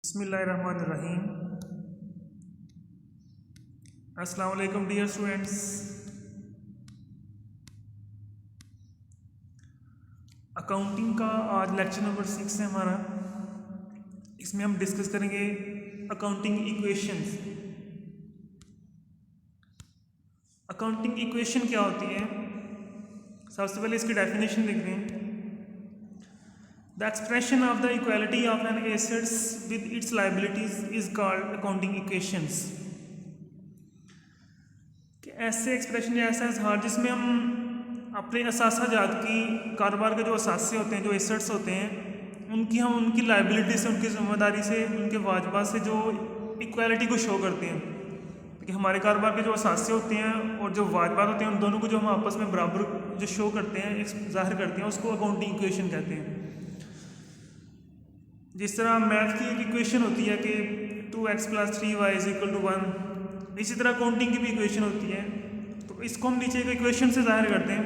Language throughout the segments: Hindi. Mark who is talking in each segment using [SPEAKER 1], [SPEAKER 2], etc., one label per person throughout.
[SPEAKER 1] बिस्मिल्लाहिर्रहमानिर्रहीम। अस्सलाम वालेकुम डियर स्टूडेंट्स। अकाउंटिंग का आज लेक्चर नंबर 6 है हमारा। इसमें हम डिस्कस करेंगे अकाउंटिंग इक्वेशंस। अकाउंटिंग इक्वेशन क्या होती है, सबसे पहले इसकी डेफिनेशन लिख दें। The expression of the equality of an assets with its liabilities is called accounting equations. कि ऐसे एक्सप्रेशन या ऐसा इजहार जिसमें हम अपने असासा जात की कारोबार के जो असासे होते हैं, जो एसेट्स होते हैं, हम उनकी लाइबिलिटी से, उनकी जिम्मेदारी से, उनके वाजबात से जो इक्वालिटी को शो करते हैं कि हमारे कारोबार के जो असासे होते हैं और जो वाजबात होते हैं, उन दोनों को जो हम आपस में बराबर जो शो करते हैं, जाहिर करते हैं, उसको अकाउंटिंग इक्वेशन कहते हैं। जिस तरह मैथ की एक इक्वेशन होती है कि 2x + 3y = 1, इसी तरह अकाउंटिंग की भी इक्वेशन होती है। तो इसको हम नीचे एक इक्वेशन से जाहिर करते हैं।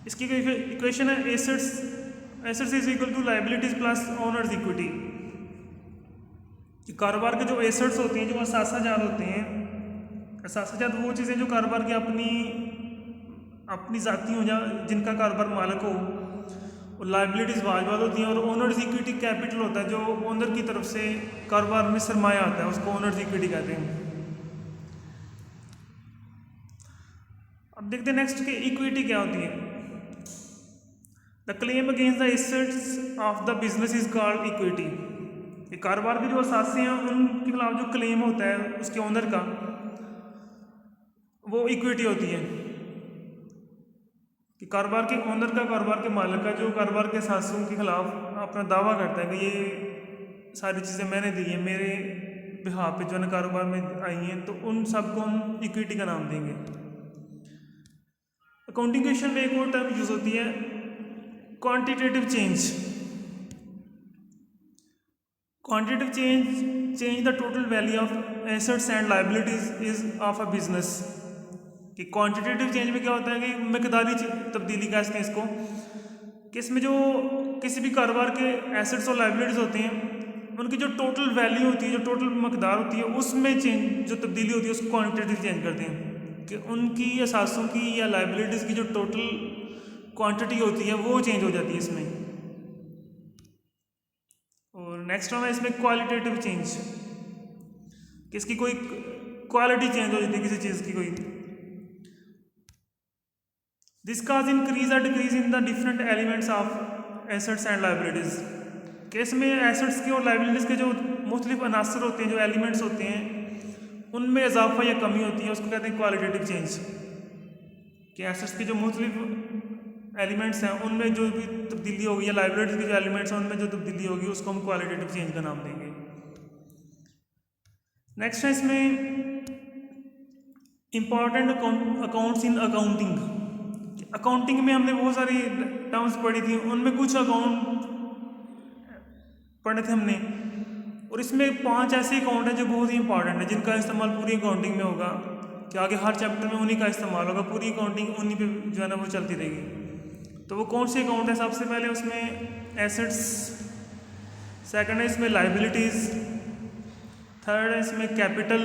[SPEAKER 1] इसकी इक्वेशन है assets is equal to liabilities plus owners equity. कारोबार के जो एसेट्स होते हैं, जो असासाजात होते हैं, असासाजात वो चीज़ें जो कारोबार की अपनी ज़ाती हो, या जिनका कारोबार मालिक हो, और लाइबिलिटीज़ वाजबात होती हैं, और ओनर्स इक्विटी कैपिटल होता है जो ओनर की तरफ से कारोबार में सरमाया आता है, उसको ओनर्स इक्विटी कहते हैं। अब देखते हैं नेक्स्ट कि इक्विटी क्या होती है। The claim against the assets of the business is called equity. ये कारोबार के जो असासे हैं, उनके खिलाफ जो क्लेम होता है उसके ओनर का, वो इक्विटी होती है। कि कारोबार के ओनर का, कारोबार के मालिक का, जो कारोबार के असासों के खिलाफ अपना दावा करता है कि ये सारी चीज़ें मैंने दी हैं, मेरे बिहाफ पे जो है कारोबार में आई हैं, तो उन सबको हम इक्विटी का नाम देंगे। अकाउंटिंग इक्वेशन में एक और टर्म यूज होती है, quantitative change. Quantitative change the total value of assets and liabilities is of a business. कि क्वांटिटेटिव चेंज में क्या होता है कि मकदारी तब्दीली कहते हैं इसको, कि इसमें जो किसी भी कारोबार के एसेट्स और लाइबिलिटीज होते हैं, उनकी जो टोटल वैल्यू होती है, जो टोटल मकदार होती है, उसमें चेंज जो तब्दीली होती है उसको क्वांटिटेटिव चेंज करते हैं। कि उनकी असासों की या लाइबिलिटीज़ की जो टोटल क्वांटिटी होती है वो चेंज हो जाती है इसमें। और नेक्स्ट वन है इसमें क्वालिटेटिव चेंज, कि इसकी कोई क्वालिटी चेंज हो जाती है किसी चीज़ की कोई। दिस काज इंक्रीज और decrease in the different elements of assets and liabilities. Case में एसेट्स के और लाइबिलिटीज़ के जो मुख्तलिफ अनासर होते हैं, जो एलिमेंट्स होते हैं, उनमें इजाफा या कमी होती है, उसको कहते हैं क्वालिटेटिव चेंज। कि एसेट्स के जो मुख्तलिफ एलिमेंट्स हैं, उनमें जो भी तब्दीली होगी, या लाइबिलिटीज़ के जो एलिमेंट्स हैं उनमें जो तब्दीली होगी, उसको हम क्वालिटेटिव चेंज का नाम देंगे। नेक्स्ट है इसमें important accounts in accounting. Accounting में हमने बहुत सारी टर्म्स पढ़ी थी, उनमें कुछ अकाउंट पढ़े थे हमने, और इसमें 5 ऐसे अकाउंट हैं जो बहुत ही इंपॉर्टेंट है, जिनका इस्तेमाल पूरी अकाउंटिंग में होगा। कि आगे हर चैप्टर में उन्हीं का इस्तेमाल होगा, पूरी अकाउंटिंग उन्हीं पे जो है ना वो चलती रहेगी। तो वो कौन से अकाउंट है? सबसे पहले उसमें एसेट्स, सेकंड है इसमें लाइबिलिटीज़, थर्ड है इसमें कैपिटल,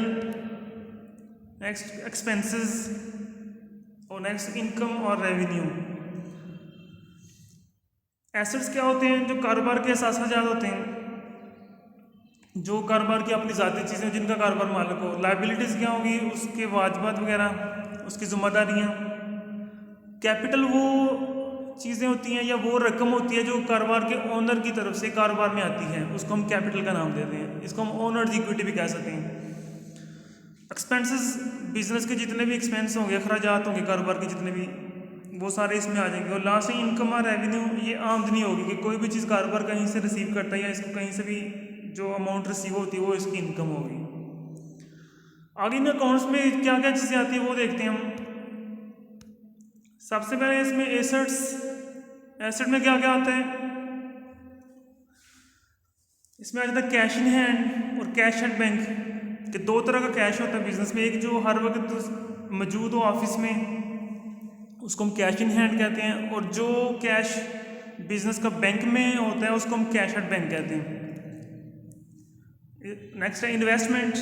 [SPEAKER 1] नेक्स्ट एक्सपेंसेस, और नेक्स्ट इनकम और रेवेन्यू। एसेट्स क्या होते हैं? जो कारोबार के असासाजात होते हैं, जो कारोबार की अपनी ज़ाती चीज़ें जिनका कारोबार मालिक हो। लाइबिलिटीज़ क्या होगी? उसके वाजबात वगैरह, उसकी जिम्मेदारियाँ। कैपिटल वो चीज़ें होती हैं या वो रकम होती है जो कारोबार के ओनर की तरफ से कारोबार में आती है, उसको हम कैपिटल का नाम देते हैं। इसको हम ओनर्स इक्विटी भी कह सकते हैं। एक्सपेंसेस, बिजनेस के जितने भी एक्सपेंस होंगे, अखराजात होंगे कारोबार के जितने भी, वो सारे इसमें आ जाएंगे। और लास्ट में इनकम और रेवेन्यू, ये आमदनी होगी कि कोई भी चीज़ कारोबार कहीं से रिसीव करता है या इसको कहीं से भी जो अमाउंट रिसीव होती है वो इसकी इनकम होगी। आगे इन अकाउंट्स में क्या क्या चीज़ें आती है वो देखते हैं हम। सबसे पहले इसमें एसेट्स। एसेट में क्या क्या आता है? इसमें आ जाता है कैश इन हैंड और कैश एट बैंक। कि 2 तरह का कैश होता है बिजनेस में, एक जो हर वक्त मौजूद हो ऑफिस में, उसको हम कैश इन हैंड कहते हैं, और जो कैश बिजनेस का बैंक में होता है उसको हम कैश एट बैंक कहते हैं। नेक्स्ट है इन्वेस्टमेंट।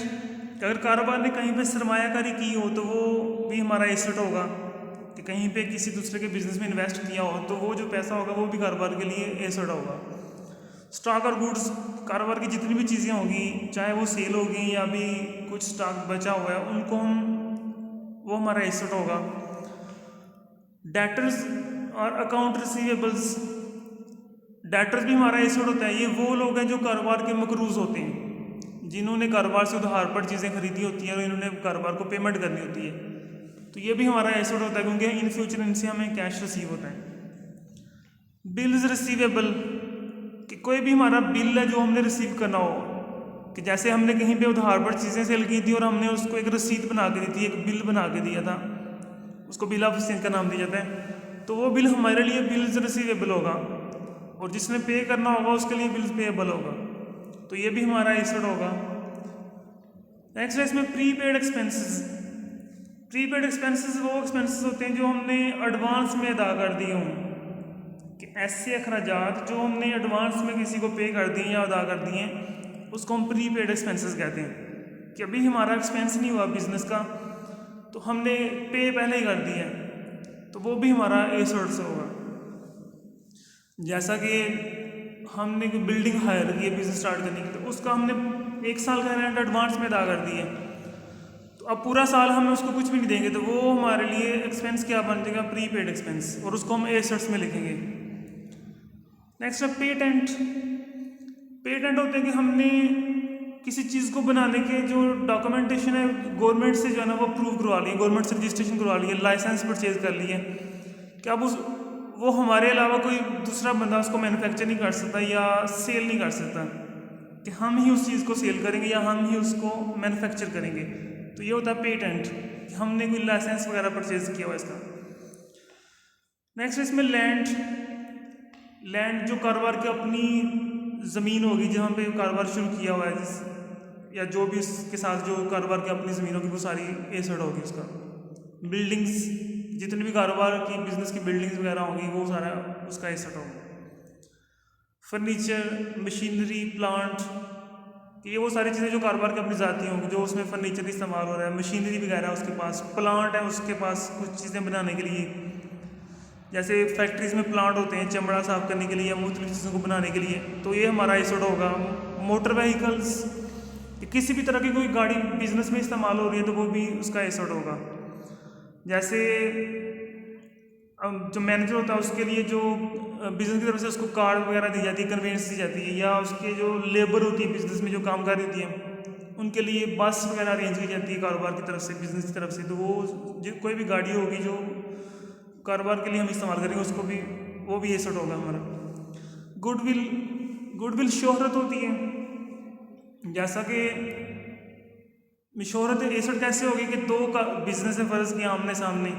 [SPEAKER 1] अगर कारोबार ने कहीं पे सरमायाकारी की हो तो वो भी हमारा एसेट होगा, कि कहीं पे किसी दूसरे के बिजनेस में इन्वेस्ट किया हो तो वो जो पैसा होगा वो भी कारोबार के लिए एसेट होगा। स्टॉक और गुड्स, कारोबार की जितनी भी चीज़ें होंगी, चाहे वो सेल होगी या भी कुछ स्टॉक बचा हुआ है, उनको वो हमारा एसेट होगा। डेटर्स और अकाउंट रिसीवेबल्स, डेटर्स भी हमारा एसेट होता है। ये वो लोग हैं जो कारोबार के मकरूज होते हैं, जिन्होंने कारोबार से उधार पर चीज़ें खरीदी होती हैं और इन्होंने कारोबार को पेमेंट करनी होती है, तो ये भी हमारा एसेट होता है, क्योंकि इन फ्यूचर इनसे हमें कैश रिसीव होता है। बिल्स रिसीवेबल, कि कोई भी हमारा बिल है जो हमने रिसीव करना हो, कि जैसे हमने कहीं पे उधार पर चीज़ें सेल की थी और हमने उसको एक रसीद बना के दी थी, एक बिल बना के दिया था, उसको बिल ऑफ एक्सचेंज का नाम दिया जाता है, तो वो बिल हमारे लिए बिल्स रिसीवेबल होगा, और जिसने पे करना होगा उसके लिए बिल्स पेएबल होगा, तो ये भी हमारा एसेट होगा। नेक्स्ट है इसमें प्रीपेड एक्सपेंसेस। प्रीपेड एक्सपेंसेस वो एक्सपेंसेस होते हैं जो हमने एडवांस में अदा कर दिए हों, कि ऐसे अखराजात जो हमने एडवांस में किसी को पे कर दिए या अदा कर दिए हैं, उसको हम प्रीपेड एक्सपेंसेस कहते हैं। कि अभी हमारा एक्सपेंस नहीं हुआ बिजनेस का, तो हमने पे पहले ही कर दिया है, तो वो भी हमारा एसेट से होगा। जैसा कि हमने कोई बिल्डिंग हायर की है बिजनेस स्टार्ट करने की, तो उसका हमने 1 साल का रेंट एडवांस में अदा कर दिया, तो अब पूरा साल हम उसको कुछ भी नहीं देंगे, तो वो हमारे लिए एक्सपेंस क्या बन जाएगा, प्रीपेड एक्सपेंस, और उसको हम एसेट्स में लिखेंगे। नेक्स्ट है पेटेंट। पेटेंट होते हैं कि हमने किसी चीज़ को बनाने के जो डॉक्यूमेंटेशन है गवर्नमेंट से जो है ना वो अप्रूव करवा लिए, गवर्नमेंट से रजिस्ट्रेशन करवा लिए, लाइसेंस परचेज कर लिए, कि अब उस वो हमारे अलावा कोई दूसरा बंदा उसको मैन्युफैक्चर नहीं कर सकता या सेल नहीं कर सकता, कि हम ही उस चीज़ को सेल करेंगे या हम ही उसको मैन्युफैक्चर करेंगे, तो ये होता है पेटेंट, कि हमने कोई लाइसेंस वगैरह परचेज किया हुआ इसका। नेक्स्ट इसमें लैंड। लैंड जो कारोबार की अपनी ज़मीन होगी जहाँ पे कारोबार शुरू किया हुआ है, या जो भी इसके साथ जो कारोबार की अपनी ज़मीन होगी वो सारी एसेट होगी उसका। बिल्डिंग्स, जितने भी कारोबार की बिजनेस की बिल्डिंग्स वगैरह होंगी वो सारा उसका एसेट होगा। फर्नीचर, मशीनरी, प्लांट, ये वो सारी चीज़ें जो कारोबार की अपनी जाती होंगी, जो उसमें फर्नीचर इस्तेमाल हो रहा है, मशीनरी वगैरह उसके पास, प्लांट है उसके पास कुछ चीज़ें बनाने के लिए, जैसे फैक्ट्रीज में प्लांट होते हैं चमड़ा साफ करने के लिए या मुख्तलिफ चीज़ों को बनाने के लिए, तो ये हमारा एसेट होगा। मोटर व्हीकल्स, किसी भी तरह की कोई गाड़ी बिजनेस में इस्तेमाल हो रही है तो वो भी उसका एसेट होगा। जैसे जो मैनेजर होता है उसके लिए जो बिजनेस की तरफ से उसको कार वगैरह दी जाती है, कन्वेंस दी जाती है, या उसके जो लेबर होती है बिजनेस में जो कामगार होती है उनके लिए बस वगैरह अरेंज की जाती है कारोबार की तरफ से, बिजनेस की तरफ से, तो वो जो कोई भी गाड़ी होगी जो कारोबार के लिए हम इस्तेमाल करेंगे उसको भी वो भी एसेट होगा हमारा। गुडविल, गुडविल शोहरत होती है, जैसा कि शोहरत एसेट कैसे होगी कि दो का बिजनेस है फ़र्ज़ किया आमने सामने,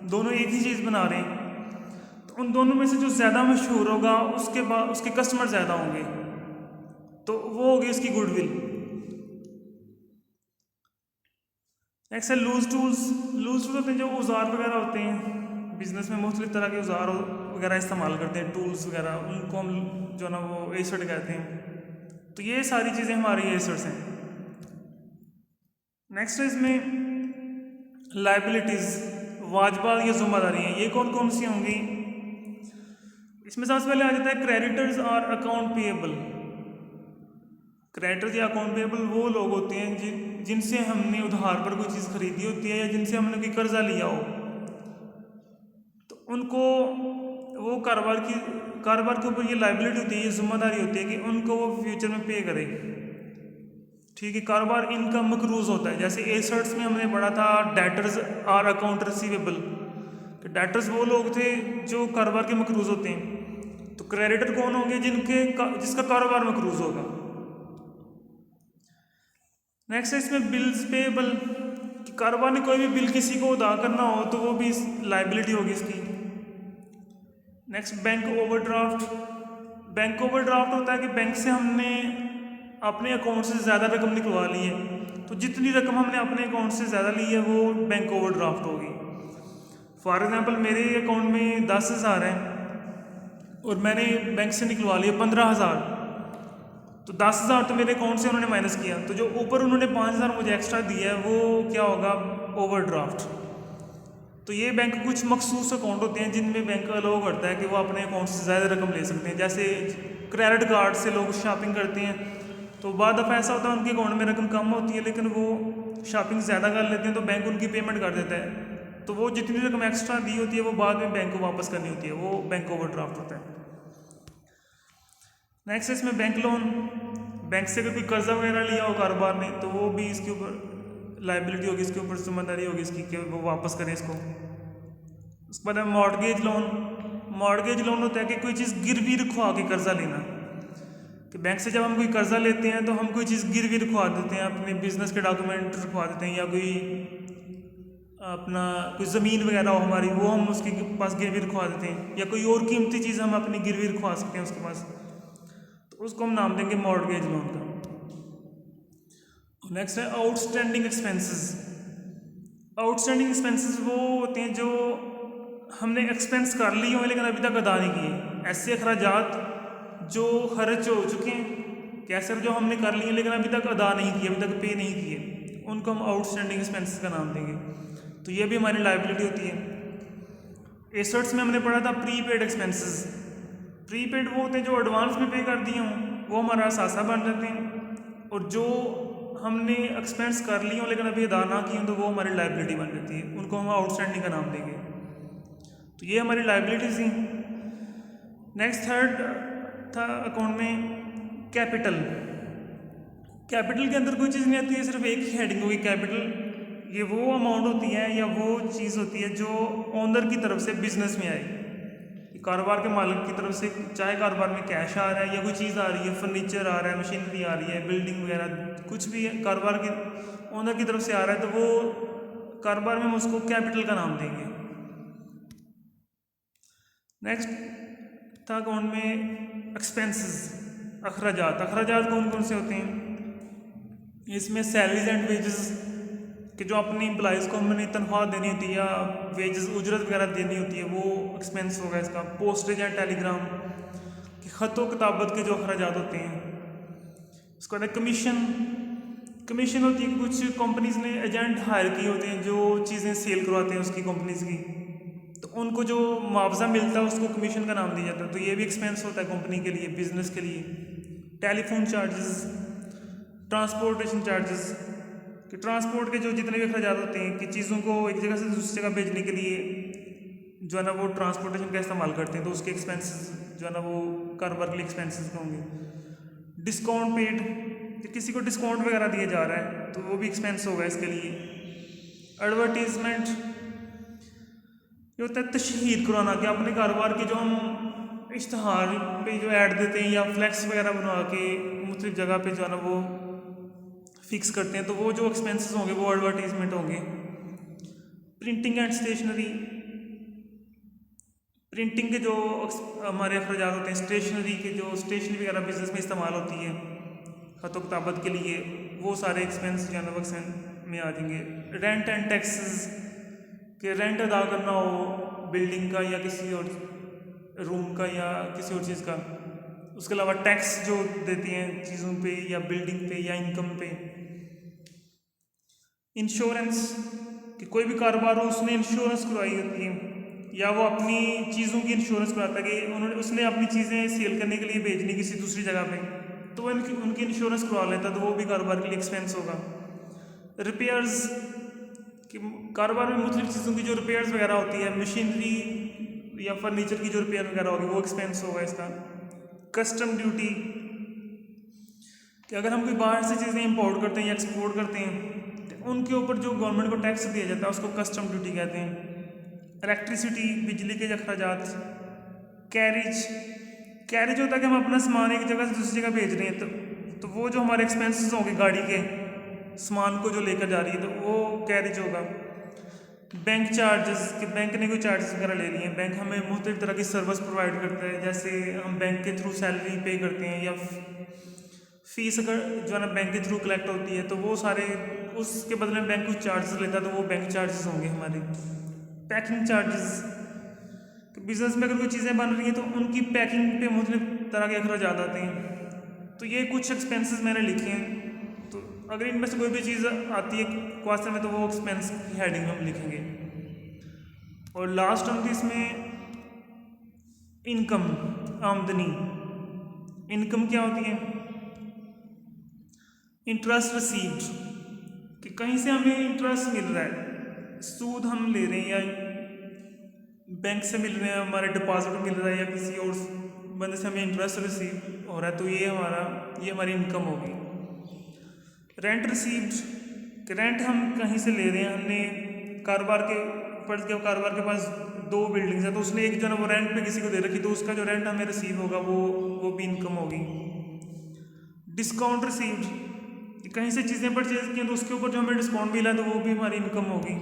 [SPEAKER 1] दोनों एक ही चीज़ बना रहे हैं, तो उन दोनों में से जो ज़्यादा मशहूर होगा उसके बाद उसके कस्टमर ज़्यादा होंगे, तो वो होगी उसकी गुडविल। नेक्स्ट है लूज टूल्स। लूज टूल्स होते हैं जो औजार वगैरह होते हैं, बिजनेस में मुख्तलिफ तरह के औजार वगैरह इस्तेमाल करते हैं, टूल्स वगैरह, उनको हम जो ना वो एसेट कहते हैं, तो ये सारी चीज़ें हमारी एसेट्स हैं। नेक्स्ट है इसमें लाइबिलिटीज़, वाजबात या ज़िम्मेदारी हैं, ये कौन कौन सी होंगी? इसमें सबसे पहले आ जाता है क्रेडिटर्स और अकाउंट पेएबल। क्रेडिटर्स या अकाउंट पेएबल वो लोग होते हैं जिनसे हमने उधार पर कोई चीज़ खरीदी होती है या जिनसे हमने कोई कर्जा लिया हो, तो उनको वो कारोबार के ऊपर ये लाइबिलिटी होती है, ये जिम्मेदारी होती है कि उनको वो फ्यूचर में पे करे। ठीक है, कारोबार इनका मकरूज होता है। जैसे एसेट्स में हमने पढ़ा था डेटर्स और अकाउंट रिसीवेबल, तो डेटर्स वो लोग थे जो कारोबार के मकरूज होते हैं, तो क्रेडिटर कौन होंगे जिसका कारोबार मकरूज होगा। नेक्स्ट है इसमें बिल्स पेएबल, कि कारोबार ने कोई भी बिल किसी को अदा करना हो तो वो भी लाइबिलिटी होगी इसकी। Next bank overdraft. Bank overdraft होता है कि बैंक से हमने अपने अकाउंट से ज़्यादा रकम निकलवा ली है, तो जितनी रकम हमने अपने अकाउंट से ज़्यादा ली है वो बैंक ओवरड्राफ्ट होगी। फॉर एग्जांपल मेरे अकाउंट में 10,000 है और मैंने बैंक से निकलवा लिया 15,000, तो 10,000 तो मेरे अकाउंट से उन्होंने माइनस किया, तो जो ऊपर उन्होंने 5,000 मुझे एक्स्ट्रा दिया है वो क्या होगा, ओवरड्राफ्ट। तो ये बैंक कुछ मखसूस अकाउंट होते हैं जिनमें बैंक अलाउ करता है कि वो अपने अकाउंट से ज़्यादा रकम ले सकते हैं। जैसे क्रेडिट कार्ड से लोग शॉपिंग करते हैं, तो बाद दफ़ा ऐसा होता है उनके अकाउंट में रकम कम होती है लेकिन वो शॉपिंग ज़्यादा कर लेते हैं, तो बैंक उनकी पेमेंट कर देता है, तो वो जितनी रकम एक्स्ट्रा दी होती है वो बाद में बैंक को वापस करनी होती है, वो बैंक ओवरड्राफ्ट होता है। नेक्स्ट इसमें बैंक लोन, बैंक से अगर कोई कर्जा वगैरह लिया हो कारोबार ने तो वो भी इसके ऊपर लाइबिलिटी होगी, इसके ऊपर जिम्मेदारी होगी इसकी कि वो वापस करें इसको। उसके बाद मॉर्गेज लोन, मॉर्गेज लोन होता है कि कोई चीज़ गिरवी रखवा के कर्जा लेना, कि बैंक से जब हम कोई कर्जा लेते हैं तो हम कोई चीज़ गिरवी रखवा देते हैं, अपने बिजनेस के डॉक्यूमेंट रखवा देते हैं, या कोई अपना कोई ज़मीन वगैरह हो हमारी वो हम उसके पास गिरवी रखवा देते हैं, या कोई और कीमती चीज़ हम अपनी गिरवी रखवा सकते हैं उसके पास, तो उसको हम नाम देंगे मॉर्गेज लोन का। नेक्स्ट है आउटस्टैंडिंग एक्सपेंसेस। आउटस्टैंडिंग एक्सपेंसेस वो होते हैं जो हमने एक्सपेंस कर लिए हुए लेकिन अभी तक अदा नहीं किए, ऐसे अखराजात जो खर्च हो चुके हैं, कैसे जो हमने कर लिए लेकिन अभी तक अदा नहीं किए, अभी तक पे नहीं किए, उनको हम आउटस्टैंडिंग एक्सपेंसेस का नाम देंगे। तो ये भी हमारी लाइबिलिटी होती है। एसेट्स में हमने पढ़ा था प्रीपेड एक्सपेंसेस। प्रीपेड वो होते हैं जो एडवांस में पे कर दिए हों, वो हमारा सासा बन जाते हैं, और जो हमने एक्सपेंस कर लिए हों लेकिन अभी अदा ना किए हों तो वो हमारी लाइबिलिटी बन जाती है, उनको हम आउटस्टैंडिंग का नाम देंगे। तो ये हमारी लाइबिलिटीज थी। नेक्स्ट थर्ड था अकाउंट में कैपिटल। कैपिटल के अंदर कोई चीज़ नहीं आती है, सिर्फ एक ही हेडिंग होगी कैपिटल। ये वो अमाउंट होती है या वो चीज़ होती है जो ओनर की तरफ से बिजनेस में आए, कारोबार के मालिक की तरफ से, चाहे कारोबार में कैश आ रहा है या कोई चीज़ आ रही है, फर्नीचर आ रहा है, मशीनरी आ रही है, बिल्डिंग वगैरह कुछ भी कारोबार के ओनर की तरफ से आ रहा है, तो वो कारोबार में हम उसको कैपिटल का नाम देंगे। नेक्स्ट था अकाउंट में एक्सपेंसेस, अखराजात। अखराजात कौन कौन से होते हैं, इसमें सैलरीज एंड वेजेस कि जो अपनी एम्प्लॉयज़ को हमने तनख्वाह देनी होती है या वेजेस उजरत वगैरह देनी होती है, वो एक्सपेंस होगा इसका। पोस्टेज एंड टेलीग्राम कि ख़त व किताबत के जो अखराजात होते हैं। उसके बाद कमीशन, कमीशन होती है कि कुछ कंपनीज़ ने एजेंट हायर किए होते हैं जो चीज़ें सेल करवाते हैं उसकी कंपनीज़ की, तो उनको जो मुआवजा मिलता है उसको कमीशन का नाम दिया जाता है, तो ये भी एक्सपेंस होता है कंपनी के लिए, बिजनेस के लिए। टेलीफोन चार्जेस, ट्रांसपोर्टेशन चार्जेस कि ट्रांसपोर्ट के जो जितने भी अखराजात होते हैं कि चीज़ों को एक जगह से दूसरी जगह भेजने के लिए जो है ना वो ट्रांसपोर्टेशन का इस्तेमाल करते हैं, तो उसके एक्सपेंसेस जो है ना वो कारोबार के लिए एक्सपेंसेस होंगे। डिस्काउंट पेड कि किसी को डिस्काउंट वगैरह दिया जा रहा है तो वो भी एक्सपेंस होगा इसके लिए। एडवर्टीजमेंट ये होता है तशहीर करवाना कि अपने कारोबार के जो हम इश्तहार पे जो ऐड देते हैं या फ्लैक्स वगैरह बनवा के मुख्तलिफ जगह पे जो है ना वो फिक्स करते हैं, तो वो जो एक्सपेंसेस होंगे वो एडवर्टीजमेंट होंगे। प्रिंटिंग एंड स्टेशनरी, प्रिंटिंग के जो हमारे अखराजात होते हैं, स्टेशनरी के जो स्टेशनरी वगैरह बिजनेस में इस्तेमाल होती है खत किताबत के लिए, वो सारे एक्सपेंस जो है ना एक्सपेंस में आ जाएंगे। रेंट एंड टैक्सेस कि रेंट अदा करना हो बिल्डिंग का या किसी और रूम का या किसी और चीज़ का। उसके अलावा टैक्स जो देती हैं चीज़ों पे या बिल्डिंग पे या इनकम पे। इंश्योरेंस कि कोई भी कारोबार हो उसने इंश्योरेंस करवाई होती है या वो अपनी चीज़ों की इंश्योरेंस कराता है कि उसने अपनी चीज़ें सेल करने के लिए भेजनी किसी दूसरी जगह पे, तो वो उनकी इंश्योरेंस करवा लेता है, तो वो भी कारोबार के लिए एक्सपेंस होगा। रिपेयर्स कि कारोबार में मुख्तलिफ चीज़ों की जो रिपेयर्स वगैरह होती है, मशीनरी या फर्नीचर की जो रिपेयर वगैरह होगी वो एक्सपेंस होगा इसका। कस्टम ड्यूटी कि अगर हम कोई बाहर से चीज़ें इंपोर्ट करते हैं या एक्सपोर्ट करते हैं तो उनके ऊपर जो गवर्नमेंट को टैक्स दिया जाता है उसको कस्टम ड्यूटी कहते हैं। इलेक्ट्रिसिटी बिजली के अखराजात। कैरेज, कैरेज होता है कि हम अपना सामान एक जगह से दूसरी जगह भेज रहे हैं, तो वो जो हमारे एक्सपेंसेस होंगे गाड़ी के सामान को जो लेकर जा रही है तो वो कैरेज होगा। बैंक चार्जेस कि बैंक ने कोई चार्जेस वगैरह ले लिए हैं, बैंक हमें मुख्तलिफ तरह की सर्विस प्रोवाइड करता है, जैसे हम बैंक के थ्रू सैलरी पे करते हैं या फीस अगर जो है ना बैंक के थ्रू कलेक्ट होती है तो वो सारे उसके बदले में बैंक कुछ चार्जेस लेता है, तो वो बैंक चार्जेस होंगे हमारे। पैकिंग चार्जेस कि बिजनेस में अगर कोई चीज़ें बन रही हैं तो उनकी पैकिंग पे मुख्तलिफ तरह के अखराजात आते हैं। तो ये कुछ एक्सपेंसेस मैंने लिखे हैं, तो अगर इनमें से कोई भी चीज़ आती है क्वेश्चन में तो वो एक्सपेंस की हेडिंग में हम लिखेंगे। और लास्ट होंगी इसमें इनकम, आमदनी। इनकम क्या होती है? इंटरेस्ट रिसीव्ड, कि कहीं से हमें इंटरेस्ट मिल रहा है, सूद हम ले रहे हैं या बैंक से मिल रहे हैं, हमारे डिपॉजिट मिल रहा है, या किसी और बंदे से हमें इंटरेस्ट रिसीव हो रहा है, तो ये हमारी इनकम होगी। रेंट रिसीव्ड, रेंट हम कहीं से ले रहे हैं, हमने कारोबार के कारोबार के पास 2 बिल्डिंग्स है, तो उसने एक जो है वो रेंट पे किसी को दे रखी, तो उसका जो रेंट हमें रिसीव होगा वो भी इनकम होगी। डिस्काउंट रिसीव्ड, कि कहीं से चीज़ें परचेज की तो उसके ऊपर जो हमें डिस्काउंट मिला तो वो भी हमारी इनकम होगी।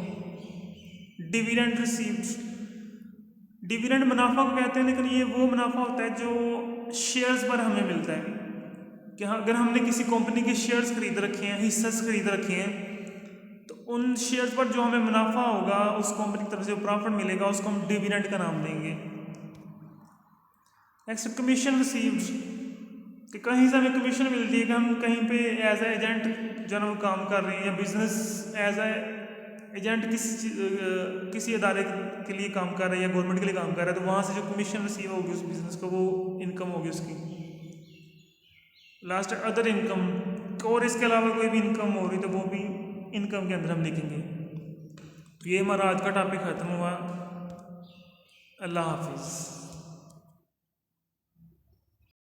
[SPEAKER 1] डिविडेंड रिसीव्ड, डिविडेंड मुनाफा को कहते हैं, लेकिन ये वो मुनाफा होता है जो शेयर्स पर हमें मिलता है, कि हाँ अगर हमने किसी कंपनी के शेयर्स खरीद रखे हैं, हिस्से खरीद रखे हैं, तो उन शेयर्स पर जो हमें मुनाफा होगा, उस कंपनी की तरफ से प्रॉफिट मिलेगा, उसको हम डिविडेंड का नाम देंगे। नेक्स्ट कमीशन रिसीव्ड, कि कहीं से हमें कमीशन मिलती है कि हम कहीं पे एज ए एजेंट जो है वो काम कर रहे हैं, या बिजनेस एज ए एजेंट किसी अदारे के लिए काम कर रहे हैं या गवर्नमेंट के लिए काम कर रहा है, तो वहाँ से जो कमीशन रिसीव होगी उस बिजनेस को, वो इनकम होगी उसकी। लास्ट अदर इनकम, और इसके अलावा कोई भी इनकम हो रही तो वो भी इनकम के अंदर हम लिखेंगे। तो ये हमारा आज का टॉपिक ख़त्म हुआ। अल्लाह हाफिज़।